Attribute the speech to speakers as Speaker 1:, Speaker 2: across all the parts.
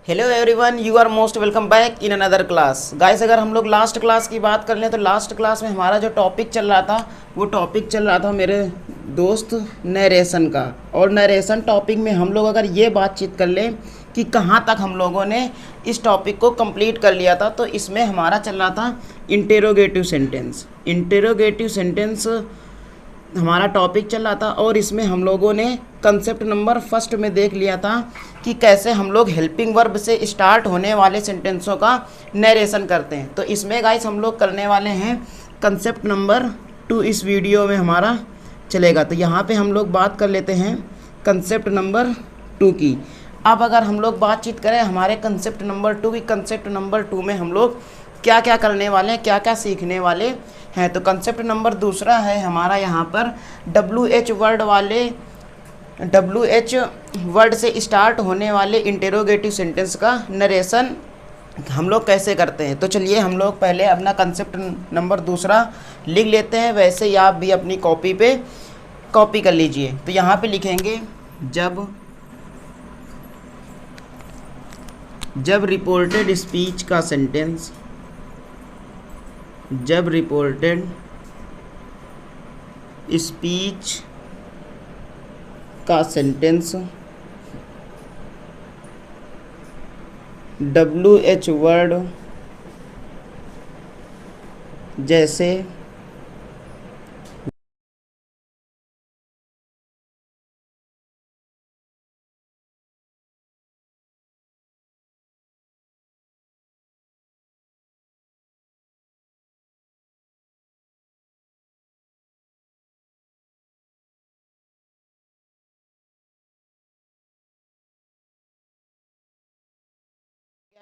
Speaker 1: Hello everyone, you are most welcome back in another class. Guys, अगर हम लोग last class की बात कर लें तो लास्ट क्लास में हमारा जो टॉपिक चल रहा था वो टॉपिक चल रहा था मेरे दोस्त नरेशन का। और नरेशन टॉपिक में हम लोग अगर ये बातचीत कर लें कि कहाँ तक हम लोगों ने इस टॉपिक को कंप्लीट कर लिया था, तो इसमें हमारा चल रहा था इंटेरोगेटिव सेंटेंस। इंटेरोगेटिव सेंटेंस हमारा टॉपिक चल रहा था और इसमें हम लोगों ने कंसेप्ट नंबर फर्स्ट में देख लिया था कि कैसे हम लोग हेल्पिंग वर्ब से स्टार्ट होने वाले सेंटेंसों का नरेशन करते हैं। तो इसमें गाइस हम लोग करने वाले हैं कंसेप्ट नंबर 2 इस वीडियो में हमारा चलेगा। तो यहाँ पे हम लोग बात कर लेते हैं कंसेप्ट नंबर 2 की। अब अगर हम लोग बातचीत करें हमारे कंसेप्ट नंबर 2 की, कंसेप्ट नंबर 2 में हम लोग क्या क्या करने वाले हैं, क्या क्या सीखने वाले हैं। तो कंसेप्ट नंबर दूसरा है हमारा यहाँ पर WH वर्ड से स्टार्ट होने वाले इंटेरोगेटिव सेंटेंस का नरेशन हम लोग कैसे करते हैं। तो चलिए हम लोग पहले अपना कंसेप्ट नंबर दूसरा लिख लेते हैं। वैसे ही आप भी अपनी कॉपी पे कॉपी कर लीजिए। तो यहाँ पे लिखेंगे जब रिपोर्टेड स्पीच का सेंटेंस, जब रिपोर्टेड स्पीच का सेंटेंस WH वर्ड जैसे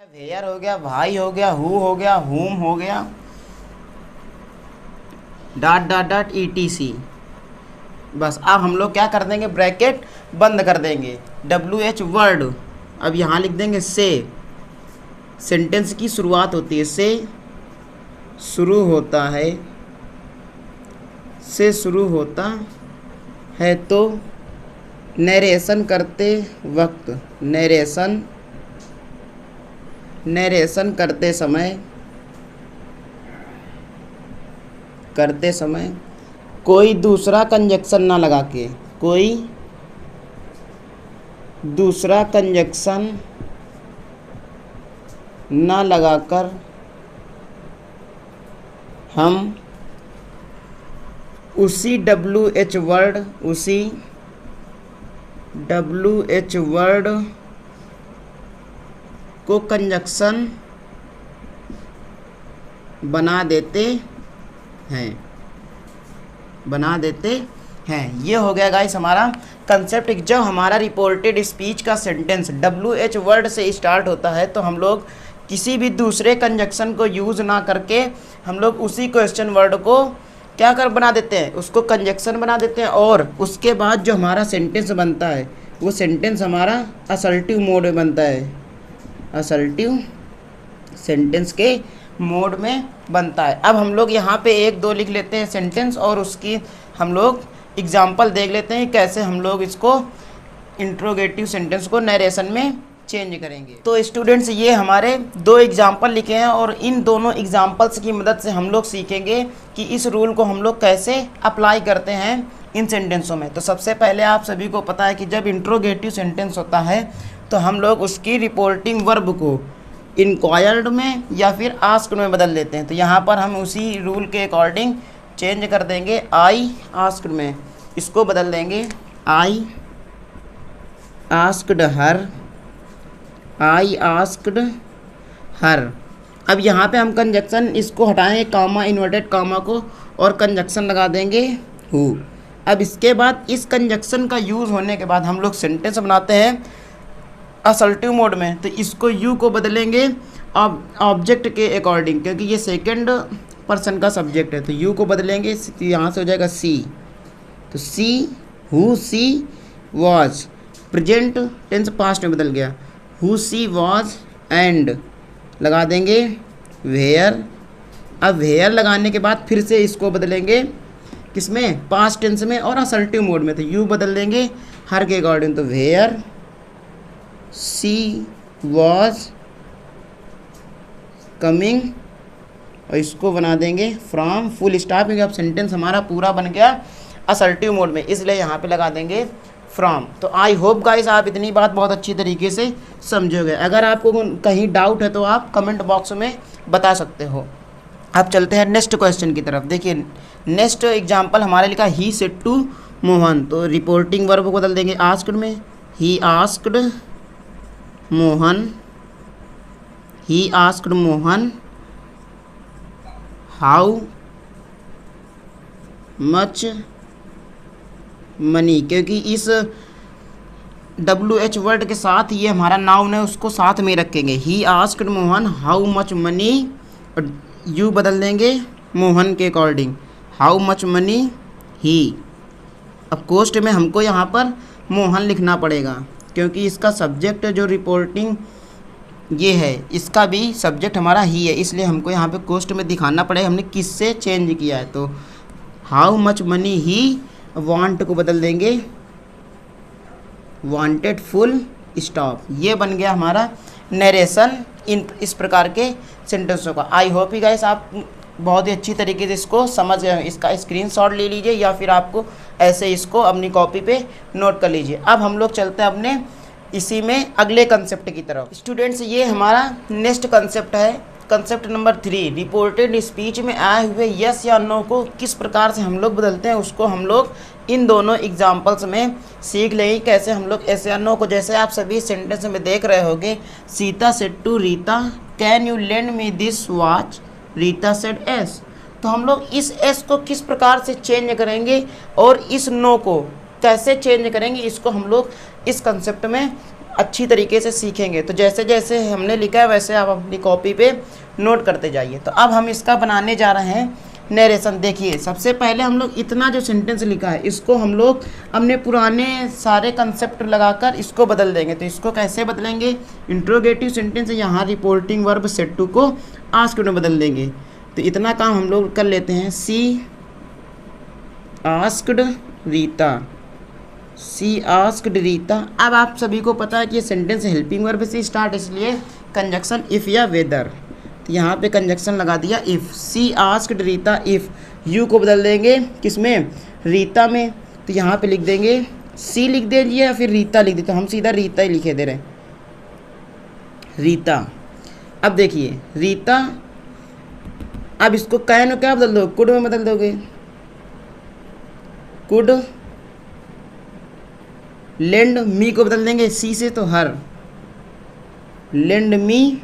Speaker 1: वेयर हो गया, भाई हो गया, हु हो गया, हुम हो गया, डॉट डॉट डॉट ETC। बस अब हम लोग क्या कर देंगे, ब्रैकेट बंद कर देंगे। WH वर्ड अब यहाँ लिख देंगे से। सेंटेंस की शुरुआत होती है से, शुरू होता है, से शुरू होता है। तो नरेशन करते वक्त, नरेशन करते समय कोई दूसरा कंजक्शन ना लगा के, कोई दूसरा कंजक्शन ना लगाकर हम उसी WH वर्ड को कंजक्शन बना देते हैं। ये हो गया गाइस हमारा कंसेप्ट। जब हमारा रिपोर्टेड स्पीच का सेंटेंस WH वर्ड से स्टार्ट होता है तो हम लोग किसी भी दूसरे कंजक्शन को यूज़ ना करके हम लोग उसी क्वेश्चन वर्ड को क्या कर बना देते हैं, उसको कंजक्शन बना देते हैं। और उसके बाद जो हमारा सेंटेंस बनता है वो सेंटेंस हमारा असर्टिव मोड में बनता है, असर्टिव सेंटेंस के मोड में बनता है। अब हम लोग यहाँ पे 1-2 लिख लेते हैं सेंटेंस और उसकी हम लोग एग्जाम्पल देख लेते हैं कैसे हम लोग इसको इंट्रोगेटिव सेंटेंस को नरेशन में चेंज करेंगे। तो स्टूडेंट्स, ये हमारे 2 एग्जाम्पल लिखे हैं और इन दोनों एग्जाम्पल्स की मदद से हम लोग सीखेंगे कि इस रूल को हम लोग कैसे अप्लाई करते हैं इन सेंटेंसों में। तो सबसे पहले आप सभी को पता है कि जब इंट्रोगेटिव सेंटेंस होता है तो हम लोग उसकी रिपोर्टिंग वर्ब को इंक्वायर्ड में या फिर आस्क्ड में बदल देते हैं। तो यहाँ पर हम उसी रूल के अकॉर्डिंग चेंज कर देंगे। आई आस्क्ड में इसको बदल देंगे I asked her, I asked her. अब यहाँ पे हम कंजक्शन इसको हटाएंगे, कामा, इन्वर्टेड कामा को, और कंजक्शन लगा देंगे हु। अब इसके बाद इस कंजक्शन का यूज़ होने के बाद हम लोग सेंटेंस बनाते हैं असर्टिव मोड में। तो इसको यू को बदलेंगे ऑब्जेक्ट के अकॉर्डिंग, क्योंकि ये सेकंड पर्सन का सब्जेक्ट है। तो यू को बदलेंगे, यहाँ से हो जाएगा सी। तो she, who she was, present tense past में बदल गया, हु सी वॉज, एंड लगा देंगे वेयर। अब वेयर लगाने के बाद फिर से इसको बदलेंगे किसमें, पास्ट टेंस में और असर्टिव मोड में। तो यू बदल देंगे हर के अकॉर्डिंग। तो वेयर सी वॉज कमिंग, और इसको बना देंगे फ्रॉम फुल स्टॉप, क्योंकि अब सेंटेंस हमारा पूरा बन गया असर्टिव मोड में, इसलिए यहाँ पे लगा देंगे फ्रॉम। तो आई होप गाइस आप इतनी बात बहुत अच्छी तरीके से समझोगे। अगर आपको कहीं डाउट है तो आप कमेंट बॉक्स में बता सकते हो। अब चलते हैं नेक्स्ट क्वेश्चन की तरफ। देखिए नेक्स्ट एग्जांपल हमारे लिखा ही सेड टू मोहन, तो रिपोर्टिंग वर्ब को बदल देंगे आस्क्ड में, he asked Mohan, he asked Mohan how much money, क्योंकि इस WH वर्ड के साथ ये हमारा नाउन है उसको साथ में रखेंगे। He asked Mohan how much money, और यू बदल देंगे मोहन के अकॉर्डिंग, हाउ मच मनी ही। अब कोस्ट में हमको यहाँ पर मोहन लिखना पड़ेगा, क्योंकि इसका सब्जेक्ट जो रिपोर्टिंग ये है इसका भी सब्जेक्ट हमारा ही है, इसलिए हमको यहाँ पे कोस्ट में दिखाना पड़ेगा हमने किससे चेंज किया है। तो how much money he, want को बदल देंगे वांटेड फुल स्टॉप। ये बन गया हमारा नरेशन इन इस प्रकार के सेंटेंसों का। आई होप ही गाइस आप बहुत ही अच्छी तरीके से इसको समझ गए। इसका स्क्रीनशॉट ले लीजिए या फिर आपको ऐसे इसको अपनी कॉपी पे नोट कर लीजिए। अब हम लोग चलते हैं अपने इसी में अगले कंसेप्ट की तरफ। स्टूडेंट्स ये हमारा नेक्स्ट कंसेप्ट है, कंसेप्ट नंबर 3। रिपोर्टेड स्पीच में आए हुए यस या नो को किस प्रकार से हम लोग बदलते हैं, उसको हम लोग इन दोनों एग्जाम्पल्स में सीख लेंगे कैसे हम लोग एस या नो को। जैसे आप सभी सेंटेंस में देख रहे होंगे, Sita said to Rita can you lend me this watch, Rita said yes. तो हम लोग इस एस को किस प्रकार से चेंज करेंगे और इस नो को कैसे चेंज करेंगे, इसको हम लोग इस कंसेप्ट में अच्छी तरीके से सीखेंगे। तो जैसे जैसे हमने लिखा है वैसे आप अपनी कॉपी पे नोट करते जाइए। तो अब हम इसका बनाने जा रहे हैं नरेशन। देखिए सबसे पहले हम लोग इतना जो सेंटेंस लिखा है इसको हम लोग अपने पुराने सारे कंसेप्ट लगाकर इसको बदल देंगे। तो इसको कैसे बदलेंगे, इंट्रोगेटिव सेंटेंस यहाँ रिपोर्टिंग वर्ब सेड टू को आस्क्ड में बदल देंगे। तो इतना काम हम लोग कर लेते हैं। She asked Rita, she asked Rita. अब आप सभी को पता है कि ये सेंटेंस हेल्पिंग वर्ब से स्टार्ट, इसलिए कंजक्शन इफ़ या वेदर। तो यहाँ पे कंजक्शन लगा दिया if. She asked Rita if, you को बदल देंगे किसमें, रीता में। तो यहाँ पे लिख देंगे सी लिख दीजिए या फिर रीता लिख दीजिए, तो हम सीधा रीता ही लिखे दे रहे हैं, रीता। अब देखिए रीता, अब इसको कैन क्या बदल दो, कुड में बदल दोगे, कुड। लेंड मी को बदल देंगे सी से, तो her, lend me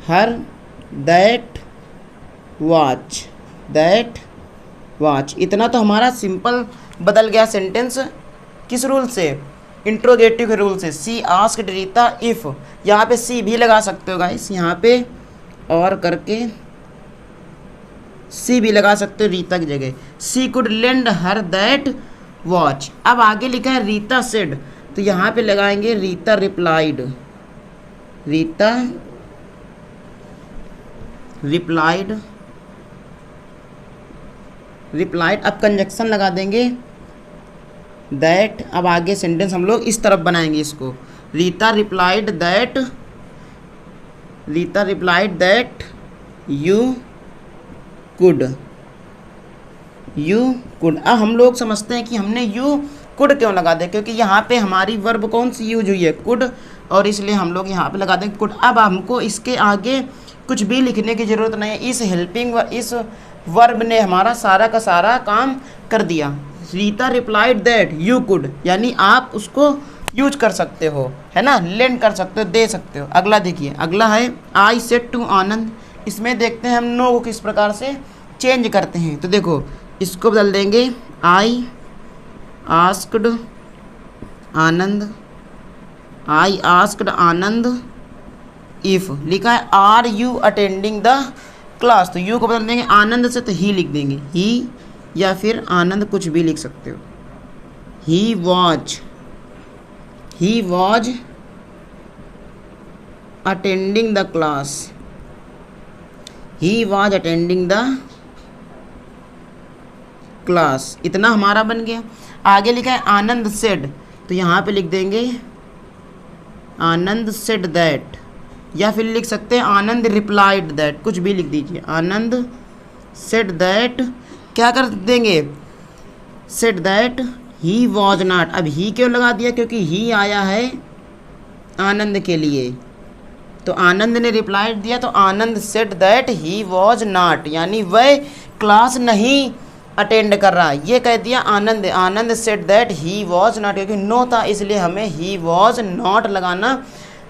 Speaker 1: her that watch, that watch. इतना तो हमारा सिंपल बदल गया सेंटेंस। किस रूल से, इंट्रोगेटिव के रूल से। सी आस्क्ड रीता इफ़, यहाँ पे सी भी लगा सकते हो गाइस, यहाँ पे और करके सी भी लगा सकते हो रीता की जगह। She could lend her that watch. अब आगे लिखा है रीता सेड, तो यहाँ पे लगाएंगे Rita replied, Rita replied, replied. अब कंजक्शन लगा देंगे दैट। अब आगे सेंटेंस हम लोग इस तरफ बनाएंगे इसको, Rita replied that, Rita replied that you could, you could. अब हम लोग समझते हैं कि हमने यू कुड क्यों लगा दे, क्योंकि यहाँ पे हमारी वर्ब कौन सी यूज हुई है, कुड, और इसलिए हम लोग यहाँ पे लगा देंगे कुड। अब हमको इसके आगे कुछ भी लिखने की ज़रूरत नहीं है, इस हेल्पिंग इस वर्ब ने हमारा सारा का सारा काम कर दिया। Rita replied that you could, यानी आप उसको यूज कर सकते हो, है ना, लेंड कर सकते हो, दे सकते हो। अगला देखिए, अगला है आई सेड टू आनंद। इसमें देखते हैं हम नो को किस प्रकार से चेंज करते हैं। तो देखो इसको बदल देंगे I asked Anand, I asked Anand if. लिखा है are you attending the class, तो यू को बदल देंगे आनंद से, तो ही लिख देंगे ही, या फिर आनंद कुछ भी लिख सकते हो। He was attending the class, he was attending the class. इतना हमारा बन गया। आगे लिखा है आनंद सेड, तो यहाँ पे लिख देंगे आनंद सेड दैट, या फिर लिख सकते हैं आनंद रिप्लाइड दैट, कुछ भी लिख दीजिए। आनंद सेड दैट, क्या कर देंगे, said that he was not. अब ही क्यों लगा दिया, क्योंकि ही आया है आनंद के लिए, तो आनंद ने रिप्लाई दिया, तो Anand said that he was not, यानी वह क्लास नहीं अटेंड कर रहा। ये कह दिया Anand, Anand said that he was not, क्योंकि नो था इसलिए हमें ही वॉज नॉट लगाना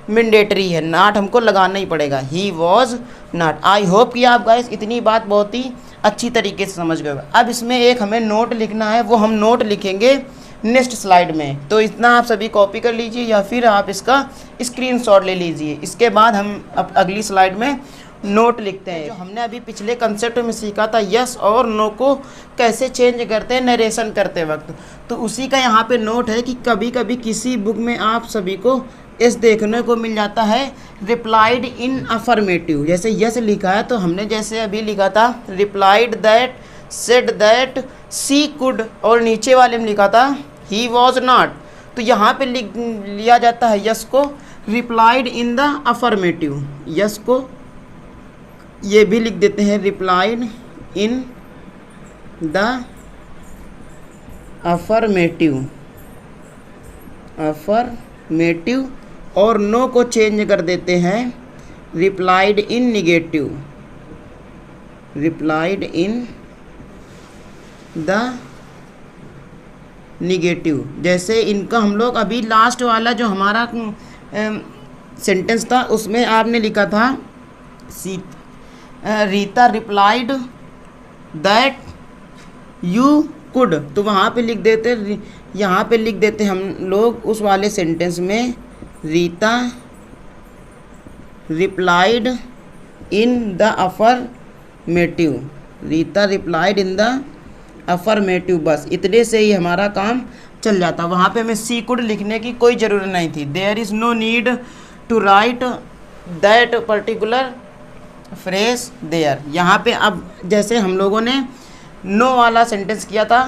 Speaker 1: मैंडेटरी है, नॉट हमको लगाना ही पड़ेगा, he was not. I hope कि आप गाइस इतनी बात बहुत ही अच्छी तरीके से समझ गए। अब इसमें एक हमें नोट लिखना है, वो हम नोट लिखेंगे नेक्स्ट स्लाइड में, तो इतना आप सभी कॉपी कर लीजिए या फिर आप इसका स्क्रीनशॉट ले लीजिए। इसके बाद हम अब अगली स्लाइड में नोट लिखते हैं। जो हमने अभी पिछले कंसेप्ट में सीखा था यस और नो को कैसे चेंज करते हैं नरेशन करते वक्त, तो उसी का यहाँ पे नोट है कि कभी कभी किसी बुक में आप सभी को इस देखने को मिल जाता है रिप्लाइड इन अफर्मेटिव, जैसे यस लिखा है तो हमने जैसे अभी लिखा था replied that, said that, she could, और नीचे वाले में लिखा था ही वॉज नॉट, तो यहाँ पे लिख लिया जाता है यस को replied in the affirmative, yes को ये भी लिख देते हैं replied in the affirmative, affirmative, और नो को चेंज कर देते हैं replied in negative, replied in the negative. जैसे इनका हम लोग अभी लास्ट वाला जो हमारा सेंटेंस था उसमें आपने लिखा था Rita replied that you could, तो वहाँ पे लिख देते, यहाँ पे लिख देते हम लोग उस वाले सेंटेंस में Rita replied in the affirmative, Rita replied in the affirmative, बस इतने से ही हमारा काम चल जाता। वहाँ पे हमें सी कुड लिखने की कोई ज़रूरत नहीं थी। There is no need to write that particular phrase there. यहाँ पे अब जैसे हम लोगों ने नो वाला सेंटेंस किया था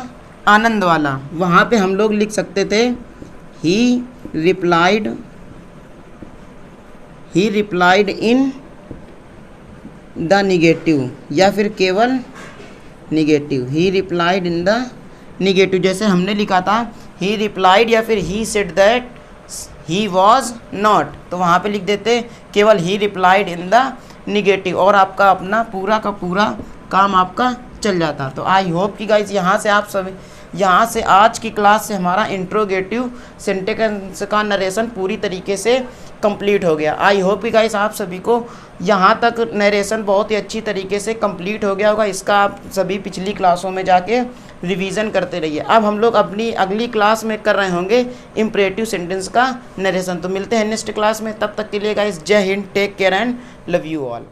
Speaker 1: आनंद वाला, वहाँ पे हम लोग लिख सकते थे ही रिप्लाइड इन द निगेटिव, या फिर केवल negative, he replied in the negative. जैसे हमने लिखा था ही रिप्लाइड या फिर he said that he was not, तो वहाँ पे लिख देते केवल ही रिप्लाइड इन द निगेटिव, और आपका अपना पूरा का पूरा काम आपका चल जाता। तो आई होप कि गाइस यहाँ से आप सभी, यहाँ से आज की क्लास से हमारा इंट्रोगेटिव सेंटेंस का नरेशन पूरी तरीके से कंप्लीट हो गया। आई होप कि गाइस आप सभी को यहाँ तक नरेशन बहुत ही अच्छी तरीके से कंप्लीट हो गया होगा। इसका आप सभी पिछली क्लासों में जाके रिवीजन करते रहिए। अब हम लोग अपनी अगली क्लास में कर रहे होंगे इम्परेटिव सेंटेंस का नरेशन। तो मिलते हैं नेक्स्ट क्लास में, तब तक के लिए guys Jai Hind, take care and love you all.